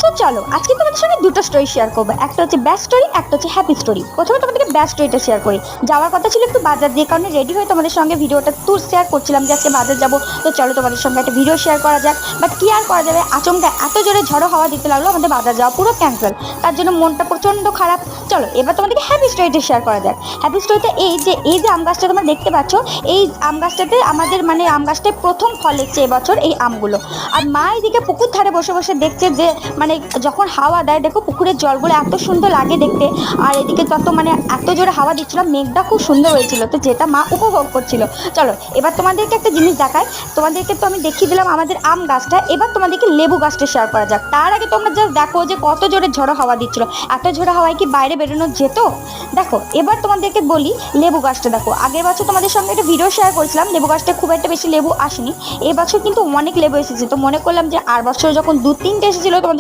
So চলো আজকে তোমাদের সঙ্গে দুটো স্টোরি শেয়ার করবো, একটা হচ্ছে ব্যাড স্টোরি, একটা হচ্ছে হ্যাপি স্টোরি। প্রথমে তোমাদেরকে ব্যাড স্টোরিটা শেয়ার করি। যাওয়ার কথা ছিল একটু বাজার দিয়ে, কারণে রেডি হয়ে তোমাদের সঙ্গে ভিডিওটা তুর শেয়ার করছিলাম যে আজকে বাজার যাবো, তো চলো তোমাদের সঙ্গে একটা ভিডিও শেয়ার করা যাক। বাট কি আর করা যাবে, আচমকা এত জোরে ঝড়ো হাওয়া দিতে লাগলো, আমাদের বাজার যাওয়া পুরো ক্যান্সেল। তার জন্য মনটা প্রচণ্ড খারাপ। চলো এবার তোমাদেরকে হ্যাপি স্টোরিটা শেয়ার করা যাক। হ্যাপি স্টোরিটা এই যে আম গাছটা তোমরা দেখতে পাচ্ছ, এই আম গাছটাতে আমাদের মানে আম গাছটায় প্রথম ফল এসছে এবছর এই আমগুলো। আর মা এদিকে পুকুর ধারে বসে বসে দেখছে যে মানে যখন হাওয়া দেয়, দেখো পুকুরের জলগুলো এত সুন্দর লাগে দেখতে। আর এদিকে যত মানে এত জোরে হাওয়া দিচ্ছিল, মেঘটা খুব সুন্দর হয়েছিল, তো যেটা মা উপভোগ করছিল। চলো এবার তোমাদেরকে একটা জিনিস দেখাই। তোমাদেরকে তো আমি দেখিয়ে দিলাম আমাদের আম গাছটা, এবার তোমাদেরকে লেবু গাছটা শেয়ার করা যাক। তার আগে তোমরা জাস্ট দেখো যে কত জোরে ঝড়ো হাওয়া দিচ্ছিল। এত ঝড়ো হাওয়ায় কি বাইরে বেরোনো যেত? দেখো এবার তোমাদেরকে বলি, লেবু গাছটা দেখো। আগের বছর তোমাদের সঙ্গে একটা ভিডিও শেয়ার করেছিলাম, লেবু গাছটা খুব একটা বেশি লেবু আসেনি। এবছর কিন্তু অনেক লেবু এসেছে, তো মনে করলাম যে আর বছর যখন 2-3টে এসেছিলো তোমাদের